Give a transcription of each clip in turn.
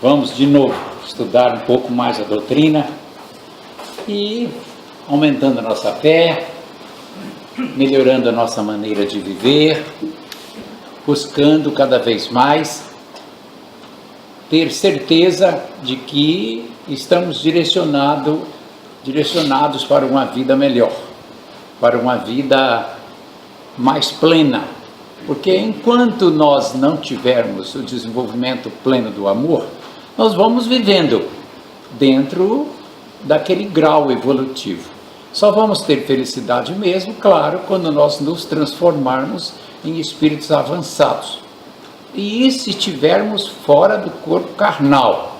Vamos de novo estudar um pouco mais a doutrina e aumentando a nossa fé, melhorando a nossa maneira de viver, buscando cada vez mais ter certeza de que estamos direcionados para uma vida melhor, para uma vida mais plena, porque enquanto nós não tivermos o desenvolvimento pleno do amor, nós vamos vivendo dentro daquele grau evolutivo. Só vamos ter felicidade mesmo, claro, quando nós nos transformarmos em espíritos avançados. E se estivermos fora do corpo carnal,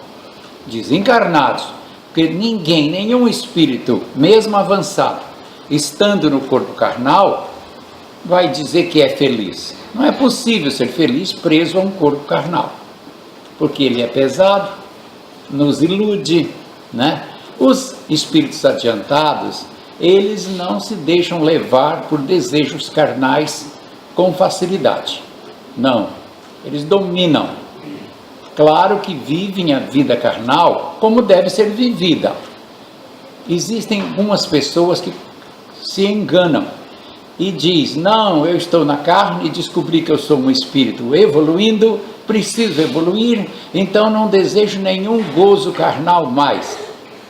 desencarnados, porque ninguém, nenhum espírito, mesmo avançado, estando no corpo carnal, vai dizer que é feliz. Não é possível ser feliz preso a um corpo carnal, porque ele é pesado, nos ilude, né? Os espíritos adiantados, eles não se deixam levar por desejos carnais com facilidade. Não, eles dominam. Claro que vivem a vida carnal como deve ser vivida. Existem algumas pessoas que se enganam e diz: não, eu estou na carne e descobri que eu sou um espírito evoluindo, preciso evoluir, então não desejo nenhum gozo carnal mais.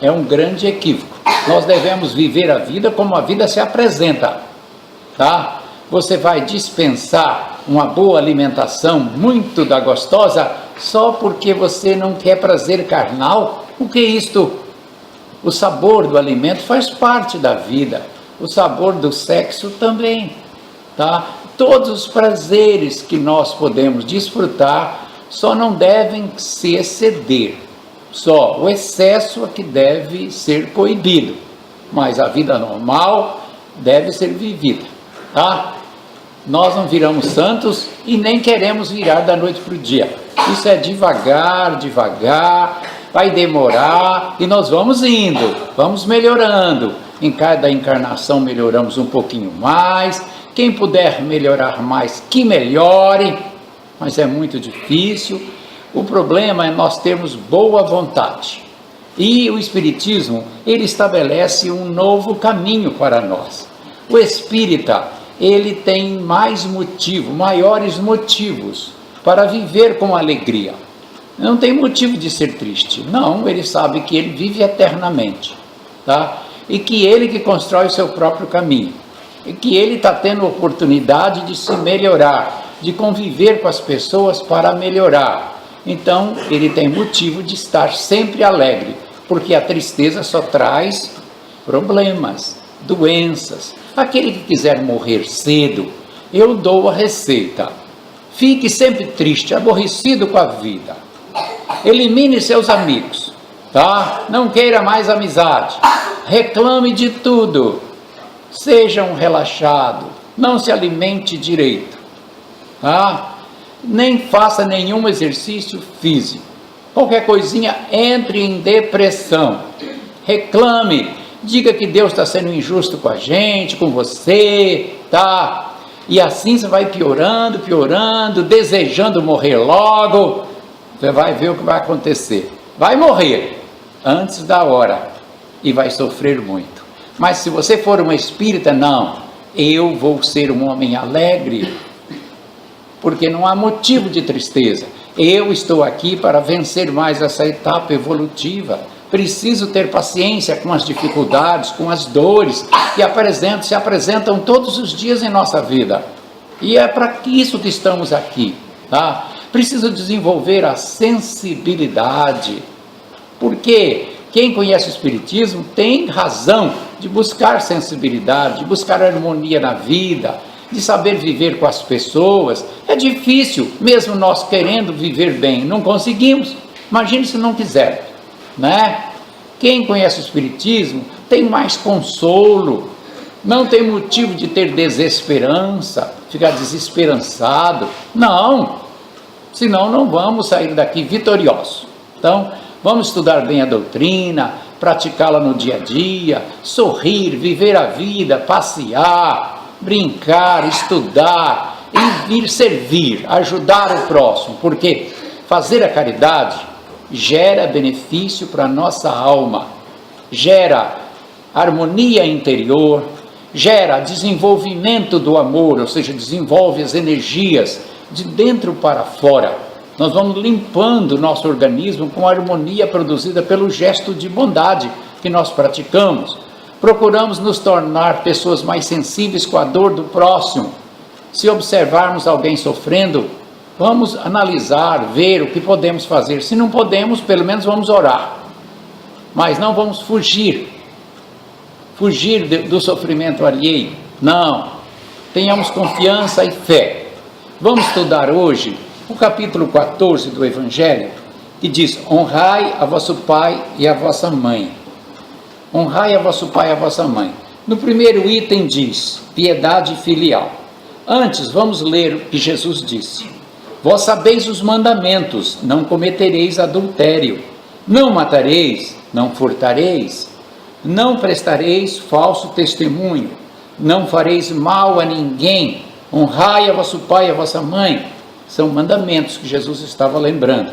É um grande equívoco. Nós devemos viver a vida como a vida se apresenta, tá? Você vai dispensar uma boa alimentação, muito da gostosa, só porque você não quer prazer carnal? O que é isto? O sabor do alimento faz parte da vida. O sabor do sexo também, tá? Todos os prazeres que nós podemos desfrutar só não devem se exceder. Só o excesso é que deve ser coibido, mas a vida normal deve ser vivida, tá? Nós não viramos santos e nem queremos virar da noite para o dia. Isso é devagar, vai demorar e nós vamos indo, vamos melhorando. Em cada encarnação melhoramos um pouquinho mais. Quem puder melhorar mais, que melhore, mas é muito difícil. O problema é nós termos boa vontade. E o Espiritismo, ele estabelece um novo caminho para nós. O espírita, ele tem maiores motivos para viver com alegria. Não tem motivo de ser triste. Não, ele sabe que ele vive eternamente, tá? E que ele que constrói o seu próprio caminho. E que ele está tendo oportunidade de se melhorar, de conviver com as pessoas para melhorar. Então, ele tem motivo de estar sempre alegre, porque a tristeza só traz problemas, doenças. Aquele que quiser morrer cedo, eu dou a receita. Fique sempre triste, aborrecido com a vida. Elimine seus amigos, tá? Não queira mais amizade. Reclame de tudo. Seja um relaxado. Não se alimente direito, tá? Nem faça nenhum exercício físico. Qualquer coisinha, entre em depressão. Reclame. Diga que Deus está sendo injusto com a gente, com você, tá? E assim você vai piorando, desejando morrer logo. Você vai ver o que vai acontecer. Vai morrer antes da hora e vai sofrer muito. Mas se você for um espírita, não, eu vou ser um homem alegre, porque não há motivo de tristeza. Eu estou aqui para vencer mais essa etapa evolutiva. Preciso ter paciência com as dificuldades, com as dores que se apresentam todos os dias em nossa vida. E é para isso que estamos aqui, tá? Preciso desenvolver a sensibilidade, porque quem conhece o Espiritismo tem razão de buscar sensibilidade, de buscar harmonia na vida, de saber viver com as pessoas. É difícil, mesmo nós querendo viver bem, não conseguimos. Imagine se não quiser, né? Quem conhece o Espiritismo tem mais consolo, não tem motivo de ter desesperança, ficar desesperançado. Não, senão não vamos sair daqui vitoriosos. Então, vamos estudar bem a doutrina, praticá-la no dia a dia, sorrir, viver a vida, passear, brincar, estudar e vir servir, ajudar o próximo, porque fazer a caridade gera benefício para a nossa alma, gera harmonia interior, gera desenvolvimento do amor, ou seja, desenvolve as energias de dentro para fora. Nós vamos limpando o nosso organismo com a harmonia produzida pelo gesto de bondade que nós praticamos. Procuramos nos tornar pessoas mais sensíveis com a dor do próximo. Se observarmos alguém sofrendo, vamos analisar, ver o que podemos fazer. Se não podemos, pelo menos vamos orar. Mas não vamos fugir do sofrimento alheio. Não. Tenhamos confiança e fé. Vamos estudar hoje o capítulo 14 do Evangelho, que diz: honrai a vosso pai e a vossa mãe. Honrai a vosso pai e a vossa mãe. No primeiro item diz, piedade filial. Antes, vamos ler o que Jesus disse. Vós sabeis os mandamentos: não cometereis adultério, não matareis, não furtareis, não prestareis falso testemunho, não fareis mal a ninguém, honrai a vosso pai e a vossa mãe. São mandamentos que Jesus estava lembrando.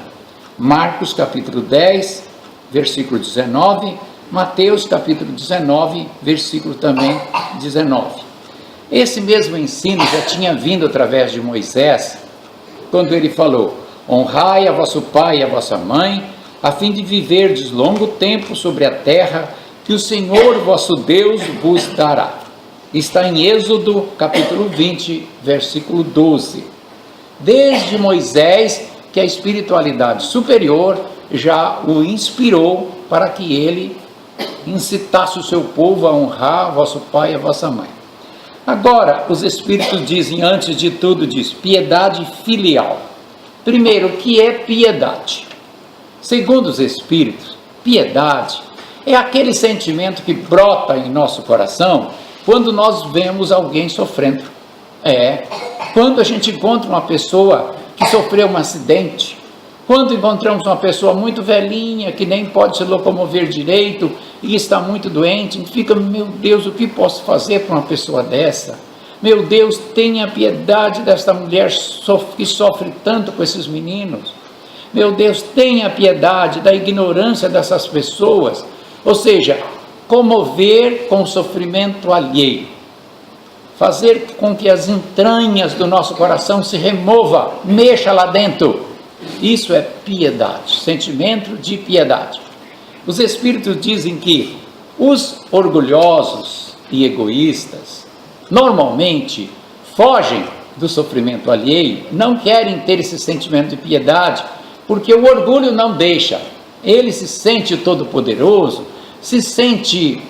Marcos capítulo 10, versículo 19, Mateus capítulo 19, versículo também 19. Esse mesmo ensino já tinha vindo através de Moisés, quando ele falou: honrai a vosso pai e a vossa mãe, a fim de viverdes longo tempo sobre a terra que o Senhor vosso Deus vos dará. Está em Êxodo capítulo 20, versículo 12. Desde Moisés que a espiritualidade superior já o inspirou para que ele incitasse o seu povo a honrar vosso pai e a vossa mãe. Agora, os Espíritos dizem, antes de tudo, diz piedade filial. Primeiro, o que é piedade? Segundo os Espíritos, piedade é aquele sentimento que brota em nosso coração quando nós vemos alguém sofrendo. Quando a gente encontra uma pessoa que sofreu um acidente, quando encontramos uma pessoa muito velhinha, que nem pode se locomover direito e está muito doente, fica, meu Deus, o que posso fazer para uma pessoa dessa? Meu Deus, tenha piedade desta mulher que sofre tanto com esses meninos. Meu Deus, tenha piedade da ignorância dessas pessoas. Ou seja, comover com o sofrimento alheio. Fazer com que as entranhas do nosso coração se remova, mexa lá dentro. Isso é piedade, sentimento de piedade. Os Espíritos dizem que os orgulhosos e egoístas normalmente fogem do sofrimento alheio, não querem ter esse sentimento de piedade, porque o orgulho não deixa. Ele se sente todo-poderoso, se sente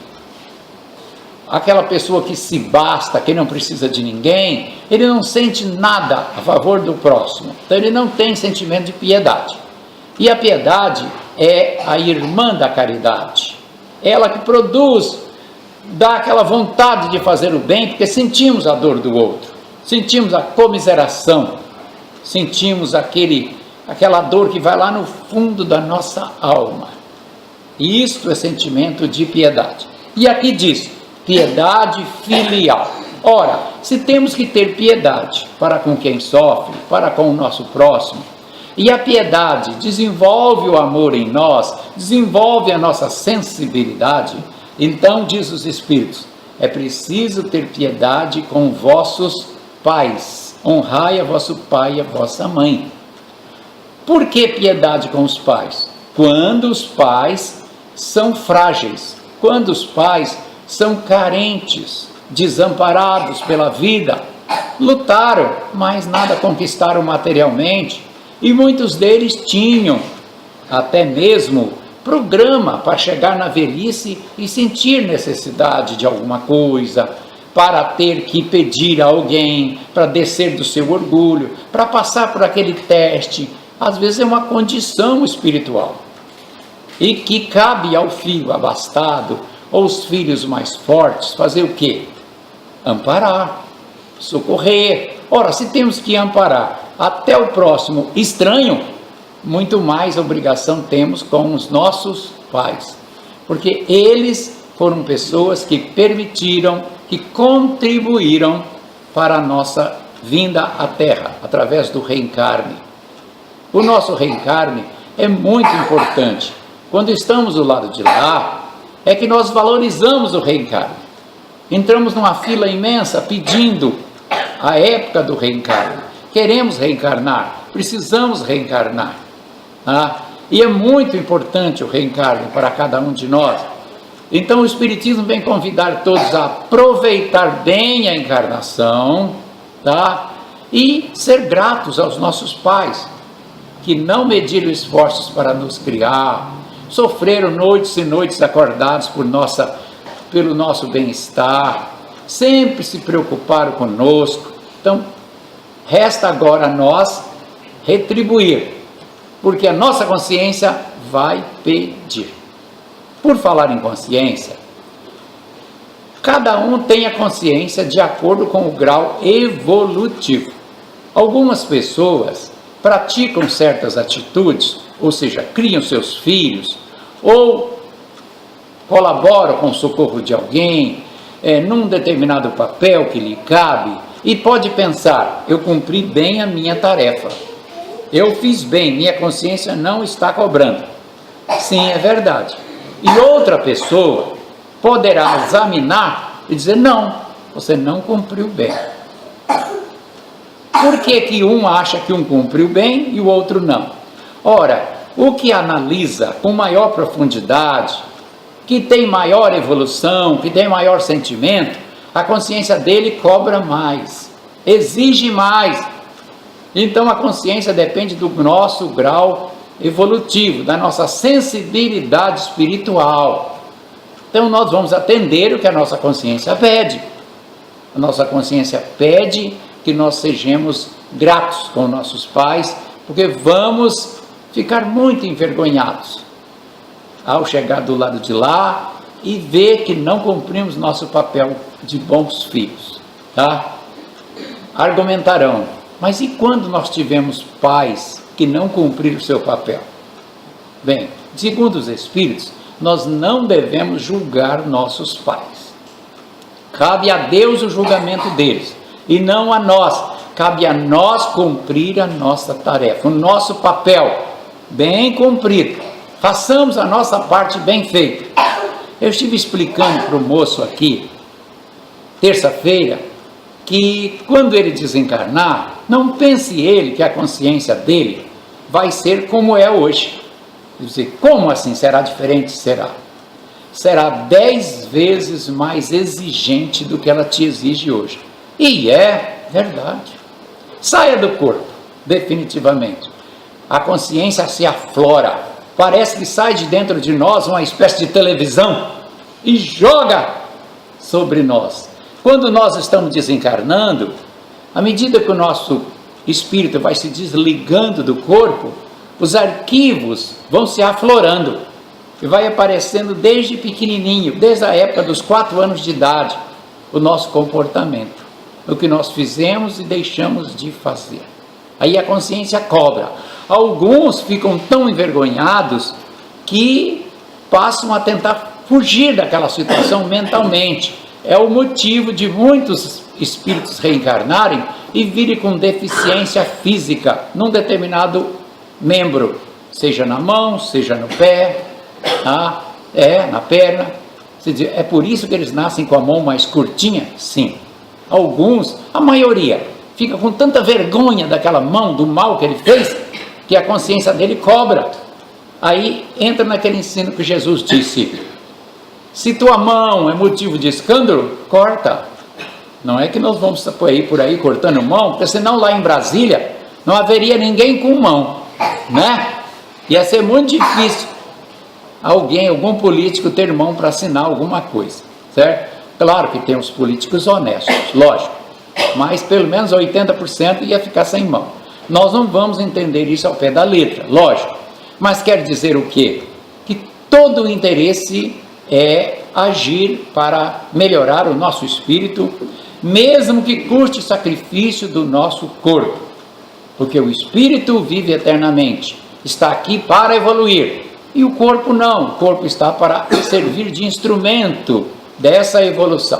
aquela pessoa que se basta, que não precisa de ninguém, ele não sente nada a favor do próximo, então ele não tem sentimento de piedade. E a piedade é a irmã da caridade, ela que produz, dá aquela vontade de fazer o bem, porque sentimos a dor do outro, sentimos a comiseração, sentimos aquela dor que vai lá no fundo da nossa alma. E isto é sentimento de piedade. E aqui diz, piedade filial. Ora, se temos que ter piedade para com quem sofre, para com o nosso próximo, e a piedade desenvolve o amor em nós, desenvolve a nossa sensibilidade, então, diz os Espíritos, é preciso ter piedade com vossos pais. Honrai a vosso pai e a vossa mãe. Por que piedade com os pais? Quando os pais são frágeis, quando os pais são carentes, desamparados pela vida, lutaram, mas nada conquistaram materialmente, e muitos deles tinham até mesmo programa para chegar na velhice e sentir necessidade de alguma coisa, para ter que pedir a alguém, para descer do seu orgulho, para passar por aquele teste. Às vezes é uma condição espiritual, e que cabe ao filho abastado, ou os filhos mais fortes, fazer o quê? Amparar, socorrer. Ora, se temos que amparar até o próximo estranho, muito mais obrigação temos com os nossos pais, porque eles foram pessoas que permitiram, que contribuíram para a nossa vinda à Terra, através do reencarne. O nosso reencarne é muito importante. Quando estamos do lado de lá, é que nós valorizamos o reencarno. Entramos numa fila imensa pedindo a época do reencarno. Queremos reencarnar, precisamos reencarnar. E é muito importante o reencarno para cada um de nós. Então o Espiritismo vem convidar todos a aproveitar bem a encarnação, e ser gratos aos nossos pais, que não mediram esforços para nos criar, sofreram noites e noites acordados pelo nosso bem-estar, sempre se preocuparam conosco. Então, resta agora a nós retribuir, porque a nossa consciência vai pedir. Por falar em consciência, cada um tem a consciência de acordo com o grau evolutivo. Algumas pessoas praticam certas atitudes, ou seja, criam seus filhos, ou colaboram com o socorro de alguém, num determinado papel que lhe cabe, e pode pensar: eu cumpri bem a minha tarefa, eu fiz bem, minha consciência não está cobrando. Sim, é verdade. E outra pessoa poderá examinar e dizer: não, você não cumpriu bem. Por que um acha que um cumpriu bem e o outro não? Ora, o que analisa com maior profundidade, que tem maior evolução, que tem maior sentimento, a consciência dele cobra mais, exige mais. Então a consciência depende do nosso grau evolutivo, da nossa sensibilidade espiritual. Então nós vamos atender o que a nossa consciência pede. A nossa consciência pede que nós sejamos gratos com nossos pais, porque vamos ficar muito envergonhados ao chegar do lado de lá e ver que não cumprimos nosso papel de bons filhos, Argumentarão: mas e quando nós tivemos pais que não cumpriram o seu papel? Bem, segundo os Espíritos, nós não devemos julgar nossos pais. Cabe a Deus o julgamento deles, e não a nós. Cabe a nós cumprir a nossa tarefa, o nosso papel bem cumprido. Façamos a nossa parte bem feita. Eu estive explicando para o moço aqui, terça-feira, que quando ele desencarnar, não pense ele que a consciência dele vai ser como é hoje. Quer dizer, como assim será diferente? Será 10 vezes mais exigente do que ela te exige hoje. E é verdade. Saia do corpo, definitivamente. A consciência se aflora. Parece que sai de dentro de nós uma espécie de televisão e joga sobre nós. Quando nós estamos desencarnando, à medida que o nosso espírito vai se desligando do corpo, os arquivos vão se aflorando e vai aparecendo desde pequenininho, desde a época dos 4 anos de idade, o nosso comportamento, o que nós fizemos e deixamos de fazer. Aí a consciência cobra. Alguns ficam tão envergonhados que passam a tentar fugir daquela situação mentalmente. É o motivo de muitos espíritos reencarnarem e virem com deficiência física num determinado membro, seja na mão, seja no pé, na perna. É por isso que eles nascem com a mão mais curtinha? Sim. Alguns, a maioria, fica com tanta vergonha daquela mão, do mal que ele fez, que a consciência dele cobra. Aí entra naquele ensino que Jesus disse: se tua mão é motivo de escândalo, corta. Não é que nós vamos por aí cortando mão, porque senão lá em Brasília não haveria ninguém com mão, né? Ia ser muito difícil algum político ter mão para assinar alguma coisa, certo? Claro que tem os políticos honestos, lógico, mas pelo menos 80% ia ficar sem mão. Nós não vamos entender isso ao pé da letra, lógico, mas quer dizer o quê? Que todo o interesse é agir para melhorar o nosso espírito, mesmo que custe sacrifício do nosso corpo, porque o espírito vive eternamente, está aqui para evoluir, e o corpo não, o corpo está para servir de instrumento dessa evolução,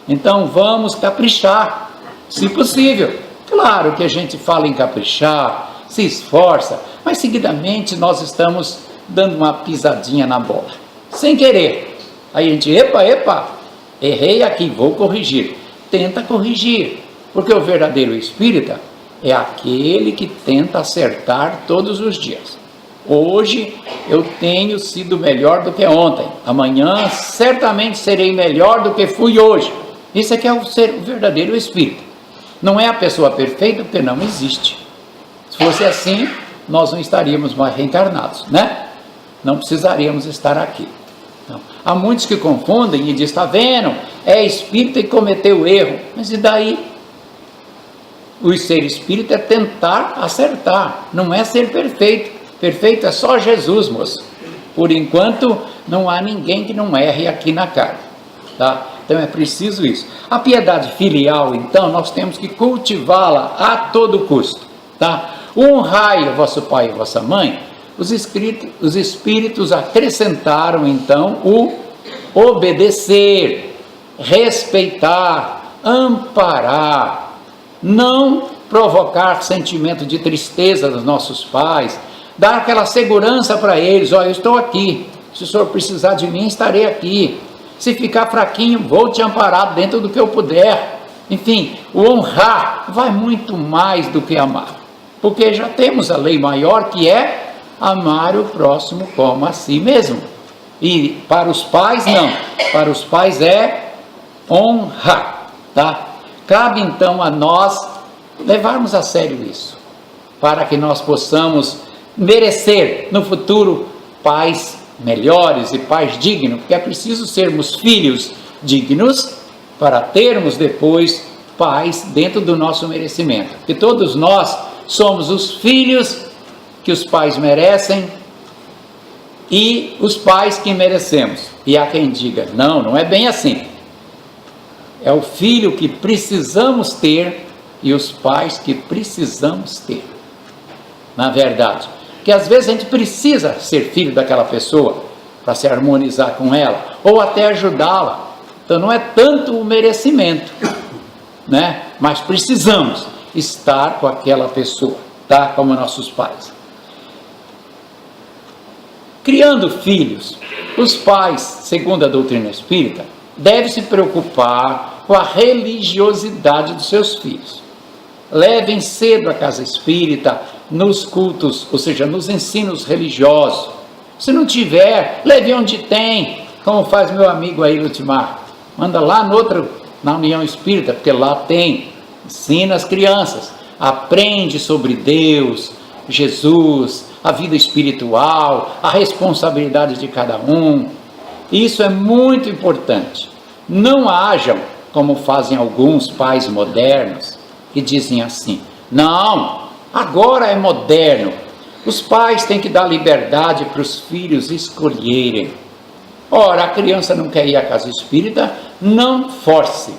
Então vamos caprichar, se possível. Claro que a gente fala em caprichar, se esforça, mas seguidamente nós estamos dando uma pisadinha na bola, sem querer. Aí a gente, epa, errei aqui, vou corrigir. Tenta corrigir, porque o verdadeiro espírita é aquele que tenta acertar todos os dias. Hoje eu tenho sido melhor do que ontem, amanhã certamente serei melhor do que fui hoje. Isso é que é o verdadeiro espírito. Não é a pessoa perfeita, porque não existe. Se fosse assim, nós não estaríamos mais reencarnados, né? Não precisaríamos estar aqui. Então, há muitos que confundem e dizem, está vendo, é espírita e cometeu erro. Mas e daí? O ser espírita é tentar acertar, não é ser perfeito. Perfeito é só Jesus, moço. Por enquanto, não há ninguém que não erre aqui na carne, tá? Então é preciso isso. A piedade filial, então, nós temos que cultivá-la a todo custo, tá? Honrai o vosso pai e vossa mãe. Os espíritos acrescentaram, então, o obedecer, respeitar, amparar, não provocar sentimento de tristeza dos nossos pais, dar aquela segurança para eles, eu estou aqui, se o senhor precisar de mim, estarei aqui, se ficar fraquinho, vou te amparar dentro do que eu puder. Enfim, o honrar vai muito mais do que amar, porque já temos a lei maior, que é amar o próximo como a si mesmo. E para os pais não, para os pais é honrar, tá? Cabe então a nós levarmos a sério isso, para que nós possamos merecer no futuro pais melhores e pais dignos, porque é preciso sermos filhos dignos para termos depois pais dentro do nosso merecimento, porque todos nós somos os filhos que os pais merecem e os pais que merecemos. E há quem diga, não é bem assim, é o filho que precisamos ter e os pais que precisamos ter, na verdade, que às vezes a gente precisa ser filho daquela pessoa para se harmonizar com ela, ou até ajudá-la. Então não é tanto o merecimento, né? Mas precisamos estar com aquela pessoa, tá? Como nossos pais. Criando filhos, os pais, segundo a doutrina espírita, devem se preocupar com a religiosidade dos seus filhos. Levem cedo a casa espírita nos cultos, ou seja, nos ensinos religiosos. Se não tiver, leve onde tem, como faz meu amigo aí, Lutimar. Manda lá na União Espírita, porque lá tem. Ensina as crianças, aprende sobre Deus, Jesus, a vida espiritual, a responsabilidade de cada um. Isso é muito importante. Não hajam, como fazem alguns pais modernos, que dizem assim, não, agora é moderno, os pais têm que dar liberdade para os filhos escolherem. Ora, a criança não quer ir à casa espírita, não force.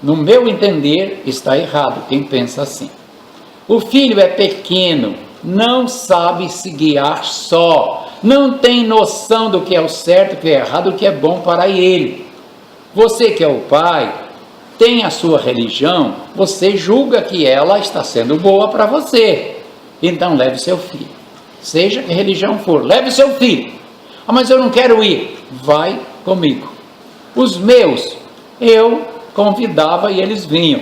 No meu entender, está errado quem pensa assim. O filho é pequeno, não sabe se guiar só, não tem noção do que é o certo, do que é errado, do que é bom para ele. Você que é o pai, tem a sua religião, você julga que ela está sendo boa para você, então leve seu filho, seja que religião for, leve seu filho. Ah, mas eu não quero ir, vai comigo. Os meus, eu convidava e eles vinham,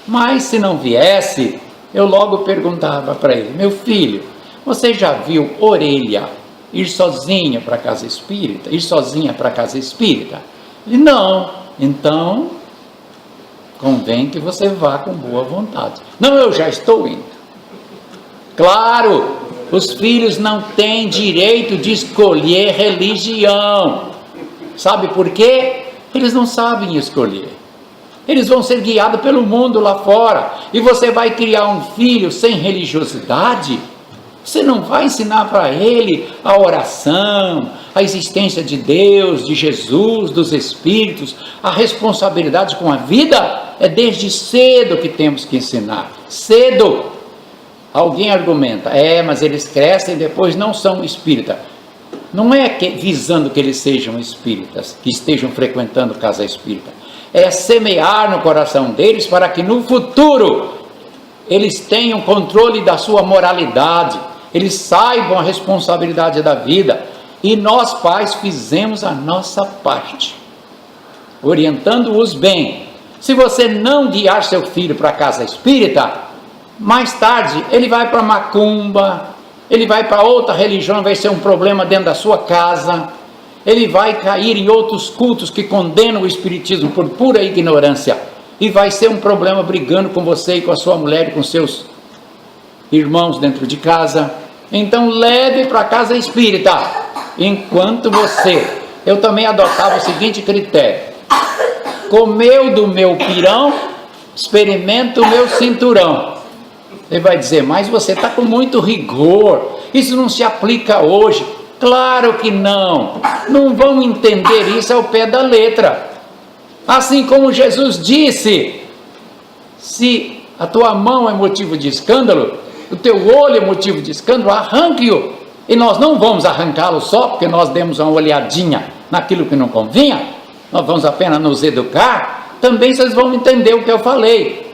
mas se não viesse, eu logo perguntava para ele, meu filho, você já viu Orelha ir sozinha para a casa espírita, ir sozinha para a casa espírita? Ele, não, então convém que você vá com boa vontade. Não, eu já estou indo. Claro, os filhos não têm direito de escolher religião. Sabe por quê? Eles não sabem escolher. Eles vão ser guiados pelo mundo lá fora. E você vai criar um filho sem religiosidade? Você não vai ensinar para ele a oração, a existência de Deus, de Jesus, dos Espíritos, a responsabilidade com a vida? É desde cedo que temos que ensinar. Cedo. Alguém argumenta, mas eles crescem e depois não são espíritas. Não é visando que eles sejam espíritas, que estejam frequentando casa espírita. É semear no coração deles para que no futuro eles tenham controle da sua moralidade, eles saibam a responsabilidade da vida. E nós, pais, fizemos a nossa parte, orientando-os bem. Se você não guiar seu filho para a casa espírita, mais tarde ele vai para macumba, ele vai para outra religião, vai ser um problema dentro da sua casa, ele vai cair em outros cultos que condenam o espiritismo por pura ignorância, e vai ser um problema brigando com você e com a sua mulher e com seus irmãos dentro de casa. Então leve para a casa espírita, enquanto você... Eu também adotava o seguinte critério: comeu do meu pirão, experimenta o meu cinturão. Ele vai dizer, mas você está com muito rigor, isso não se aplica hoje. Claro que não, não vão entender isso ao pé da letra. Assim como Jesus disse, se a tua mão é motivo de escândalo, o teu olho é motivo de escândalo, arranque-o. E nós não vamos arrancá-lo só porque nós demos uma olhadinha naquilo que não convinha, nós vamos apenas nos educar. Também vocês vão entender o que eu falei.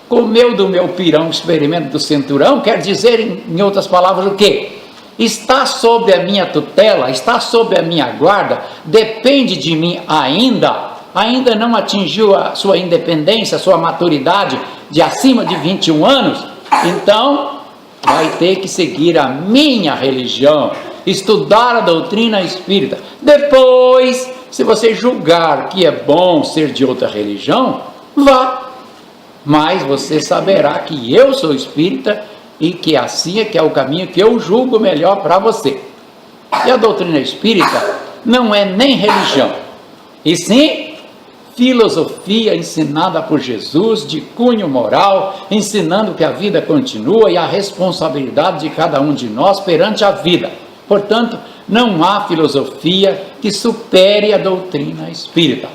Comeu do meu pirão, experimento do cinturão, quer dizer, em outras palavras, o quê? Está sob a minha tutela, está sob a minha guarda, depende de mim ainda não atingiu a sua independência, a sua maturidade de acima de 21 anos, então vai ter que seguir a minha religião, estudar a doutrina espírita. Depois, se você julgar que é bom ser de outra religião, vá, mas você saberá que eu sou espírita e que assim é que é o caminho que eu julgo melhor para você. E a doutrina espírita não é nem religião, e sim filosofia ensinada por Jesus, de cunho moral, ensinando que a vida continua e a responsabilidade de cada um de nós perante a vida. Portanto, não há filosofia que supere a doutrina espírita,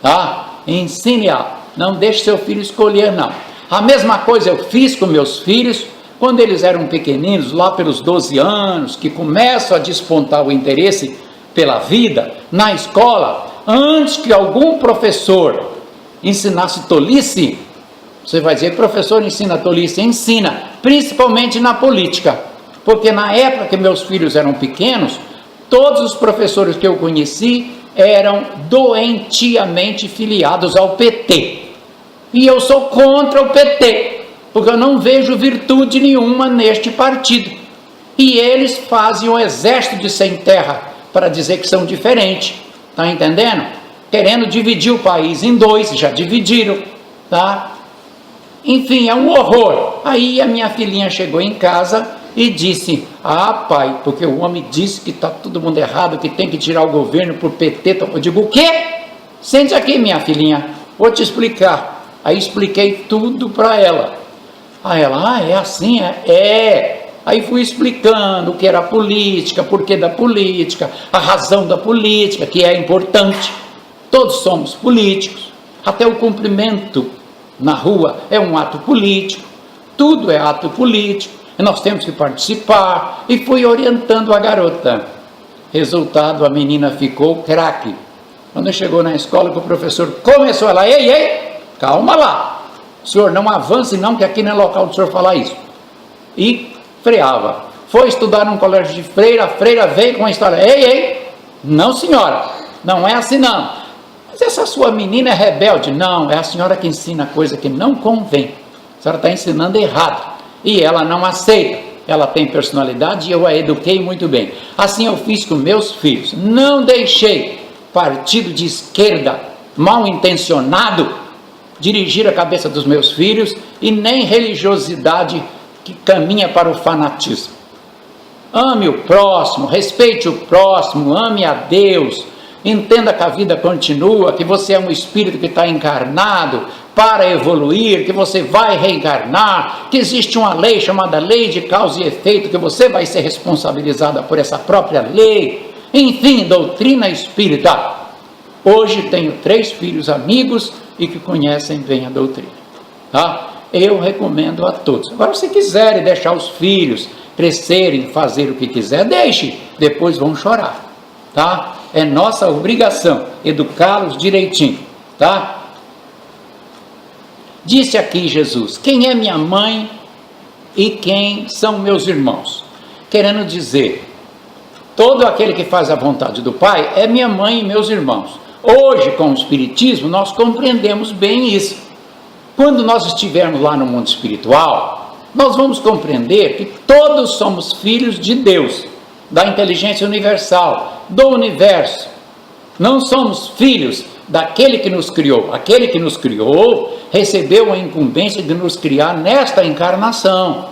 tá? Ensine-a, não deixe seu filho escolher, não. A mesma coisa eu fiz com meus filhos, quando eles eram pequeninos, lá pelos 12 anos, que começam a despontar o interesse pela vida, na escola, antes que algum professor ensinasse tolice, você vai dizer, professor ensina tolice? Ensina, principalmente na política, porque na época que meus filhos eram pequenos, todos os professores que eu conheci eram doentiamente filiados ao PT, e eu sou contra o PT, porque eu não vejo virtude nenhuma neste partido, e eles fazem um exército de sem terra, para dizer que são diferentes, tá entendendo? Querendo dividir o país em dois, já dividiram, tá? Enfim, é um horror. Aí a minha filhinha chegou em casa e disse, ah pai, porque o homem disse que está todo mundo errado, que tem que tirar o governo por PT. Eu digo, o quê? Sente aqui, minha filhinha, vou te explicar. Aí expliquei tudo para ela. Aí ela, é assim? É. Aí fui explicando o que era a política, por que da política, a razão da política, que é importante. Todos somos políticos, até o cumprimento na rua é um ato político, tudo é ato político, e nós temos que participar, e fui orientando a garota. Resultado, a menina ficou craque. Quando chegou na escola, que o professor começou, ela, ei, calma lá, o senhor não avance não, que aqui não é local do senhor falar isso. E freava. Foi estudar num colégio de freira, a freira veio com a história, ei, não senhora, não é assim não. Mas essa sua menina é rebelde. Não, é a senhora que ensina coisa que não convém. A senhora está ensinando errado. E ela não aceita. Ela tem personalidade e eu a eduquei muito bem. Assim eu fiz com meus filhos. Não deixei partido de esquerda, mal intencionado, dirigir a cabeça dos meus filhos e nem religiosidade que caminha para o fanatismo. Ame o próximo, respeite o próximo, ame a Deus, entenda que a vida continua, que você é um espírito que está encarnado para evoluir, que você vai reencarnar, que existe uma lei chamada lei de causa e efeito, que você vai ser responsabilizada por essa própria lei. Enfim, doutrina espírita. Hoje tenho 3 filhos amigos e que conhecem bem a doutrina, tá? Eu recomendo a todos. Agora, se quiserem deixar os filhos crescerem, fazer o que quiser, deixe, depois vão chorar, tá? É nossa obrigação educá-los direitinho, tá? Disse aqui Jesus: quem é minha mãe e quem são meus irmãos? Querendo dizer, todo aquele que faz a vontade do Pai é minha mãe e meus irmãos. Hoje, com o Espiritismo, nós compreendemos bem isso. Quando nós estivermos lá no mundo espiritual, nós vamos compreender que todos somos filhos de Deus, da inteligência universal, do universo. Não somos filhos daquele que nos criou. Aquele que nos criou recebeu a incumbência de nos criar nesta encarnação,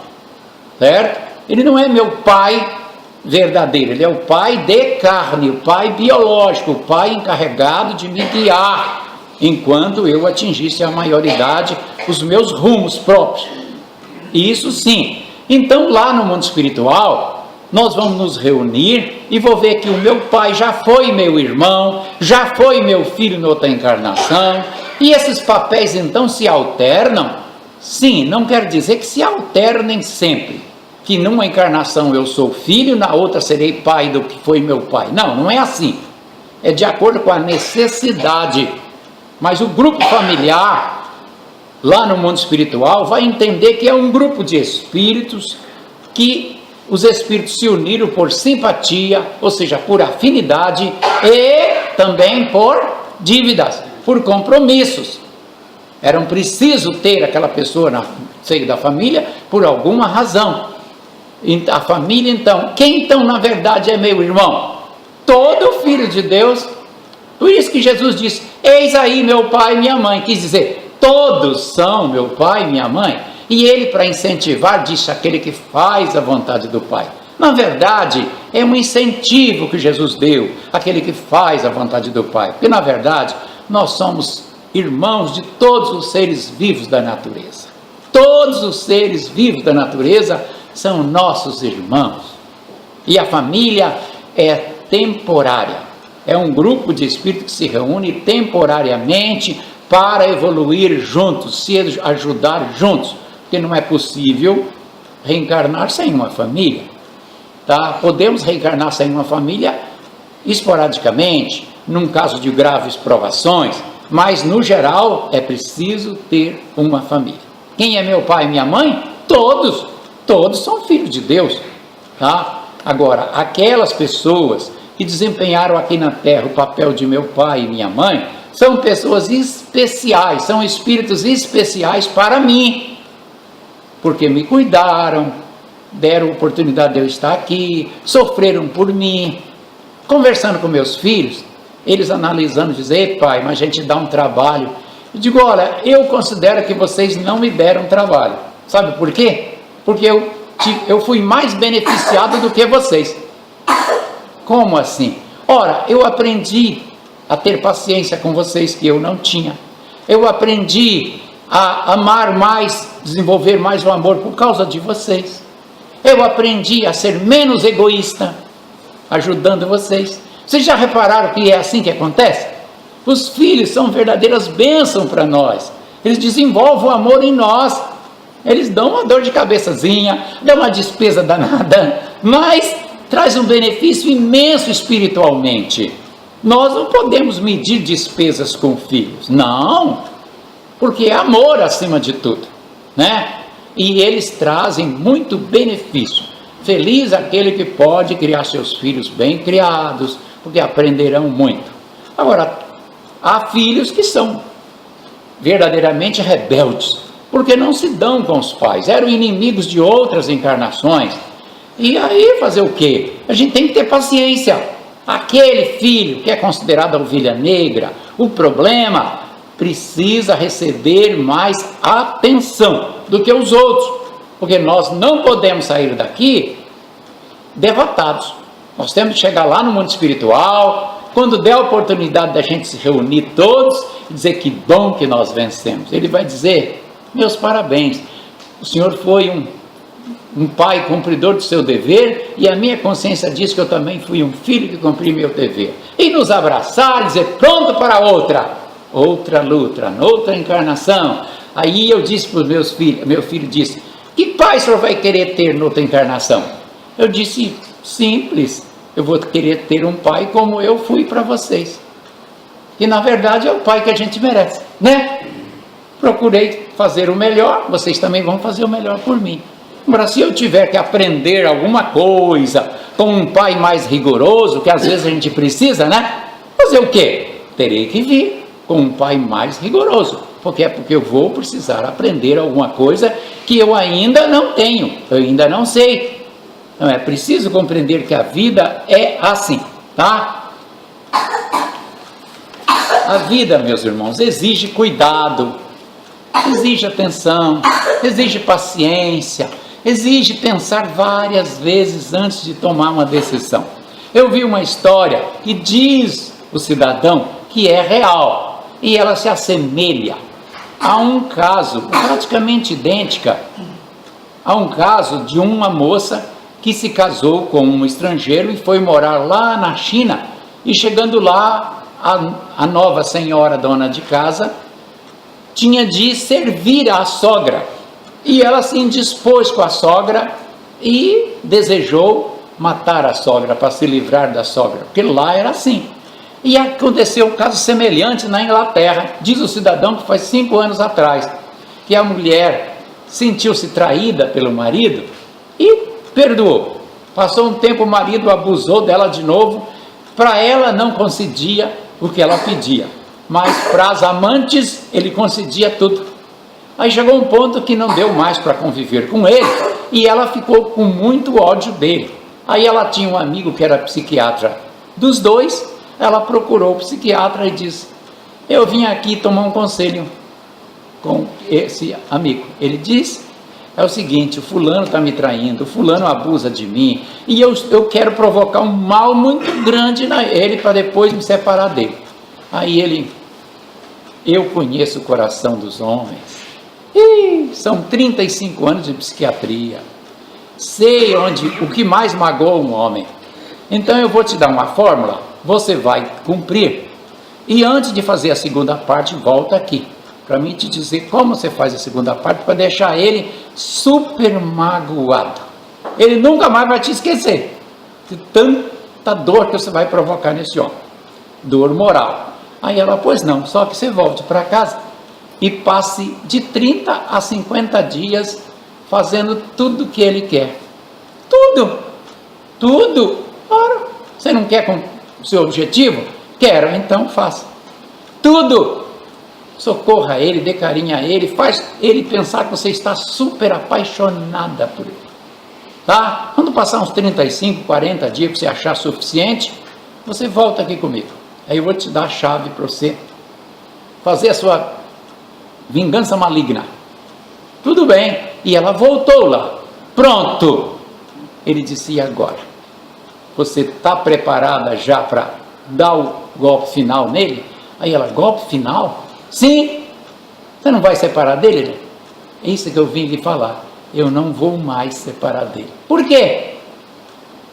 certo? Ele não é meu pai verdadeiro, ele é o pai de carne, o pai biológico, o pai encarregado de me guiar enquanto eu atingisse a maioridade, os meus rumos próprios. Isso sim. Então lá no mundo espiritual nós vamos nos reunir e vou ver que o meu pai já foi meu irmão, já foi meu filho em outra encarnação, e esses papéis então se alternam. Sim, não quer dizer que se alternem sempre, que numa encarnação eu sou filho, na outra serei pai do que foi meu pai. Não, não é assim. É de acordo com a necessidade. Mas o grupo familiar, lá no mundo espiritual, vai entender que é um grupo de espíritos, que os espíritos se uniram por simpatia, ou seja, por afinidade, e também por dívidas, por compromissos. Era preciso ter aquela pessoa no seio da família por alguma razão. A família então, quem então na verdade é meu irmão? Todo filho de Deus. Por isso que Jesus disse: eis aí meu pai e minha mãe. Quis dizer, todos são meu pai e minha mãe. E ele, para incentivar, disse: aquele que faz a vontade do Pai. Na verdade, é um incentivo que Jesus deu, aquele que faz a vontade do Pai. Porque na verdade, nós somos irmãos de todos os seres vivos da natureza. Todos os seres vivos da natureza são nossos irmãos. E a família é temporária. É um grupo de espíritos que se reúne temporariamente para evoluir juntos, se ajudar juntos. Porque não é possível reencarnar sem uma família. Tá? Podemos reencarnar sem uma família esporadicamente, num caso de graves provações, mas no geral é preciso ter uma família. Quem é meu pai e minha mãe? Todos são filhos de Deus, tá? Agora, aquelas pessoas que desempenharam aqui na terra o papel de meu pai e minha mãe, são pessoas especiais, são espíritos especiais para mim, porque me cuidaram, deram oportunidade de eu estar aqui, sofreram por mim. Conversando com meus filhos, eles analisando, dizem: pai, mas a gente dá um trabalho. Eu digo: olha, eu considero que vocês não me deram trabalho. Sabe por quê? Porque eu fui mais beneficiado do que vocês. Como assim? Ora, eu aprendi a ter paciência com vocês que eu não tinha. Eu aprendi a amar mais, desenvolver mais o amor por causa de vocês. Eu aprendi a ser menos egoísta, ajudando vocês. Vocês já repararam que é assim que acontece? Os filhos são verdadeiras bênçãos para nós. Eles desenvolvem o amor em nós. Eles dão uma dor de cabeçazinha, dão uma despesa danada, mas traz um benefício imenso espiritualmente. Nós não podemos medir despesas com filhos, não, porque é amor acima de tudo, né? E eles trazem muito benefício. Feliz aquele que pode criar seus filhos bem criados, porque aprenderão muito. Agora, há filhos que são verdadeiramente rebeldes, porque não se dão com os pais, eram inimigos de outras encarnações. E aí fazer o quê? A gente tem que ter paciência. Aquele filho que é considerado a ovelha negra, o problema, precisa receber mais atenção do que os outros, porque nós não podemos sair daqui derrotados. Nós temos que chegar lá no mundo espiritual, quando der a oportunidade da gente se reunir todos e dizer que bom que nós vencemos. Ele vai dizer: meus parabéns, o senhor foi um pai cumpridor do seu dever, e a minha consciência diz que eu também fui um filho que cumpri meu dever. E nos abraçar e dizer: pronto para outra luta, outra encarnação. Aí eu disse para os meus filhos, meu filho disse: que pai o senhor vai querer ter noutra encarnação? Eu disse: simples, eu vou querer ter um pai como eu fui para vocês. E na verdade é o pai que a gente merece, né? procurei fazer o melhor, vocês também vão fazer o melhor por mim. Agora, se eu tiver que aprender alguma coisa com um pai mais rigoroso, que às vezes a gente precisa, né? Fazer o quê? Terei que vir com um pai mais rigoroso, porque eu vou precisar aprender alguma coisa que eu ainda não tenho, eu ainda não sei. Então é preciso compreender que a vida é assim, tá? A vida, meus irmãos, exige cuidado, exige atenção, exige paciência, exige pensar várias vezes antes de tomar uma decisão. Eu vi uma história que diz o cidadão que é real e ela se assemelha a um caso praticamente idêntica a um caso de uma moça que se casou com um estrangeiro e foi morar lá na China, e chegando lá, a nova senhora dona de casa tinha de servir a sogra, e ela se indispôs com a sogra e desejou matar a sogra para se livrar da sogra, porque lá era assim. E aconteceu um caso semelhante na Inglaterra. Diz o cidadão que faz 5 anos atrás, que a mulher sentiu-se traída pelo marido e perdoou. Passou um tempo, o marido abusou dela de novo, para ela não concedia o que ela pedia, mas para as amantes ele concedia tudo. Aí chegou um ponto que não deu mais para conviver com ele, e ela ficou com muito ódio dele. Aí ela tinha um amigo que era psiquiatra dos dois, ela procurou o psiquiatra e disse: eu vim aqui tomar um conselho com esse amigo. Ele disse: é o seguinte, o fulano está me traindo, o fulano abusa de mim, e eu quero provocar um mal muito grande nele para depois me separar dele. Aí ele: eu conheço o coração dos homens, são 35 anos de psiquiatria, sei o que mais magoa um homem, então eu vou te dar uma fórmula, você vai cumprir, e antes de fazer a segunda parte, volta aqui, para mim te dizer como você faz a segunda parte, para deixar ele super magoado, ele nunca mais vai te esquecer, de tanta dor que você vai provocar nesse homem, dor moral. Aí ela: pois não, só que você volte para casa e passe de 30 a 50 dias fazendo tudo que ele quer, tudo, ora, você não quer com o seu objetivo? Quero, então faça, tudo, socorra ele, dê carinho a ele, faz ele pensar que você está super apaixonada por ele, tá? Quando passar uns 35, 40 dias que você achar suficiente, você volta aqui comigo, aí eu vou te dar a chave para você fazer a sua vingança maligna. Tudo bem. E ela voltou lá, pronto. Ele disse: e agora? Você está preparada já para dar o golpe final nele? Aí ela: golpe final? Sim. Você não vai separar dele? É isso que eu vim lhe falar, eu não vou mais separar dele. Por quê?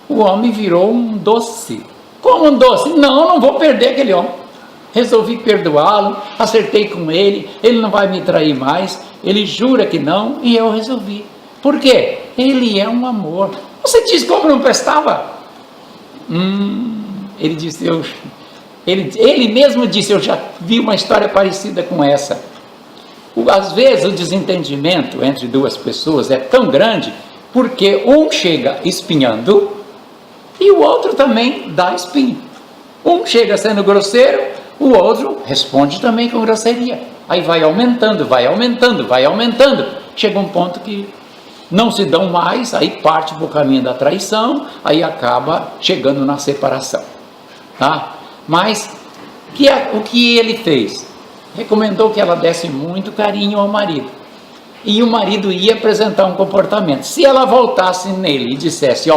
O homem virou um doce. Como um doce? Não vou perder aquele homem. Resolvi perdoá-lo, acertei com ele, ele não vai me trair mais, ele jura que não, e eu resolvi. Por quê? Ele é um amor. Você disse como não prestava? Ele disse, ele mesmo disse: eu já vi uma história parecida com essa. Às vezes o desentendimento entre duas pessoas é tão grande, porque um chega espinhando, e o outro também dá espinho. Um chega sendo grosseiro, o outro responde também com grosseria. Aí vai aumentando, chega um ponto que não se dão mais, aí parte para o caminho da traição, aí acaba chegando na separação, tá? Mas o que ele fez? Recomendou que ela desse muito carinho ao marido, e o marido ia apresentar um comportamento. Se ela voltasse nele e dissesse: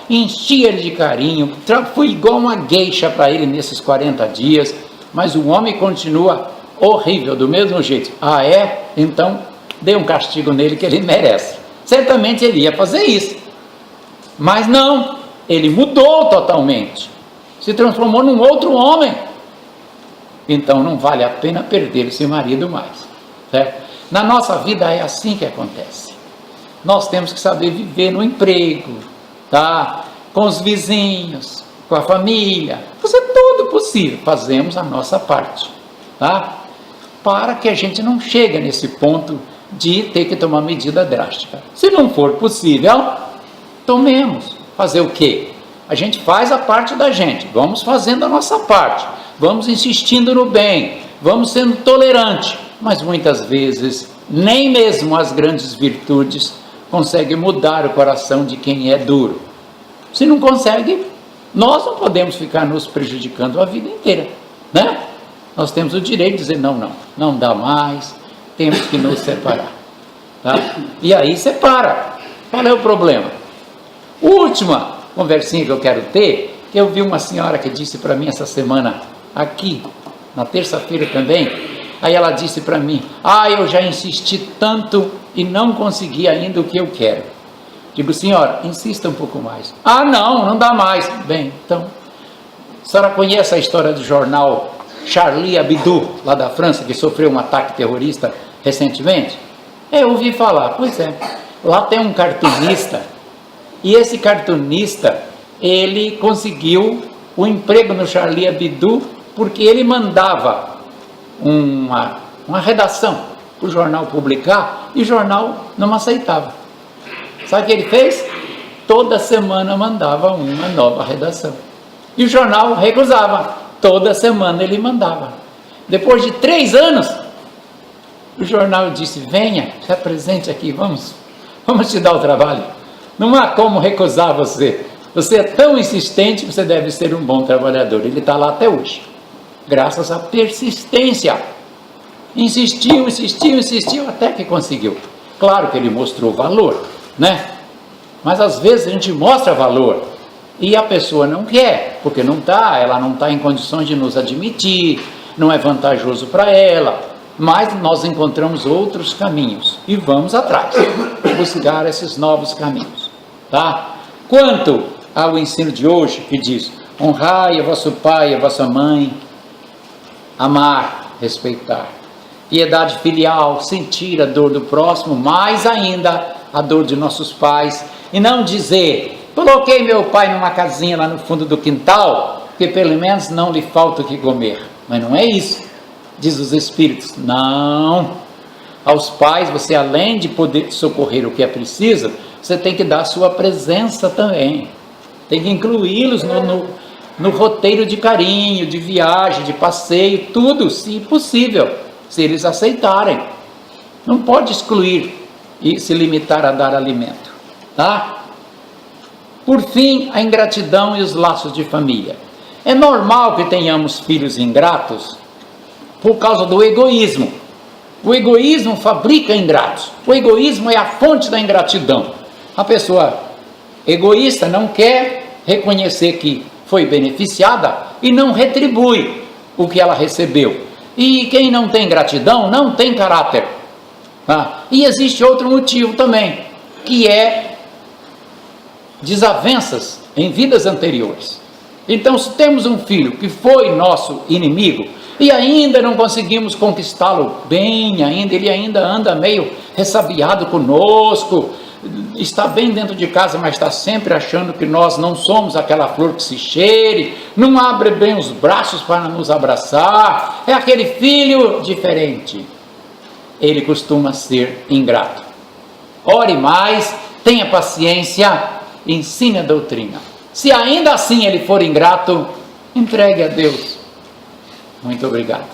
enchia ele de carinho, fui igual uma geisha para ele nesses 40 dias, mas o homem continua horrível, do mesmo jeito. Ah, é? Então dê um castigo nele que ele merece. Certamente ele ia fazer isso, mas não, ele mudou totalmente, se transformou num outro homem. Então não vale a pena perder esse marido mais, certo? Na nossa vida é assim que acontece. Nós temos que saber viver no emprego, tá? Com os vizinhos, com a família, fazer tudo possível, fazemos a nossa parte, tá? para que a gente não chegue nesse ponto de ter que tomar medida drástica. Se não for possível, tomemos. Fazer o quê? A gente faz a parte da gente, vamos fazendo a nossa parte, vamos insistindo no bem, vamos sendo tolerantes, mas muitas vezes nem mesmo as grandes virtudes conseguem mudar o coração de quem é duro. Se não consegue, nós não podemos ficar nos prejudicando a vida inteira, né? Nós temos o direito de dizer, não dá mais, temos que nos separar, tá? E aí separa. Qual é o problema? Última conversinha que eu quero ter, que eu vi uma senhora que disse para mim essa semana, aqui, na terça-feira também, aí ela disse para mim, eu já insisti tanto e não consegui ainda o que eu quero. Digo, senhora, insista um pouco mais. Não dá mais. Bem, então, a senhora conhece a história do jornal Charlie Hebdo, lá da França, que sofreu um ataque terrorista recentemente? Eu ouvi falar, pois é, lá tem um cartunista, e esse cartunista, ele conseguiu o emprego no Charlie Hebdo, porque ele mandava uma redação para o jornal publicar, e o jornal não aceitava. Sabe o que ele fez? Toda semana mandava uma nova redação, e o jornal recusava. Toda semana ele mandava. Depois de 3 anos, o jornal disse, venha, se apresente aqui, vamos te dar o trabalho. Não há como recusar você. Você é tão insistente que você deve ser um bom trabalhador. Ele está lá até hoje, graças à persistência. Insistiu, até que conseguiu. Claro que ele mostrou valor, né? Mas às vezes a gente mostra valor e a pessoa não quer, porque ela não está em condições de nos admitir, não é vantajoso para ela, mas nós encontramos outros caminhos e vamos atrás, buscar esses novos caminhos, tá? Quanto ao ensino de hoje, que diz, honrai a vosso pai e a vossa mãe, amar, respeitar, piedade filial, sentir a dor do próximo, mais ainda a dor de nossos pais, e não dizer, coloquei meu pai numa casinha lá no fundo do quintal, que pelo menos não lhe falta o que comer. Mas não é isso, diz os Espíritos, não. Aos pais, você além de poder socorrer o que é preciso, você tem que dar a sua presença também, tem que incluí-los no roteiro de carinho, de viagem, de passeio, tudo, se possível, se eles aceitarem. Não pode excluir e se limitar a dar alimento, tá? Por fim, a ingratidão e os laços de família. É normal que tenhamos filhos ingratos por causa do egoísmo. O egoísmo fabrica ingratos. O egoísmo é a fonte da ingratidão. A pessoa egoísta não quer reconhecer que foi beneficiada e não retribui o que ela recebeu. E quem não tem gratidão não tem caráter. E existe outro motivo também, que é desavenças em vidas anteriores. Então, se temos um filho que foi nosso inimigo e ainda não conseguimos conquistá-lo bem, ele ainda anda meio ressabiado conosco, está bem dentro de casa, mas está sempre achando que nós não somos aquela flor que se cheire, não abre bem os braços para nos abraçar, é aquele filho diferente. Ele costuma ser ingrato. Ore mais, tenha paciência, ensine a doutrina. Se ainda assim ele for ingrato, entregue a Deus. Muito obrigado.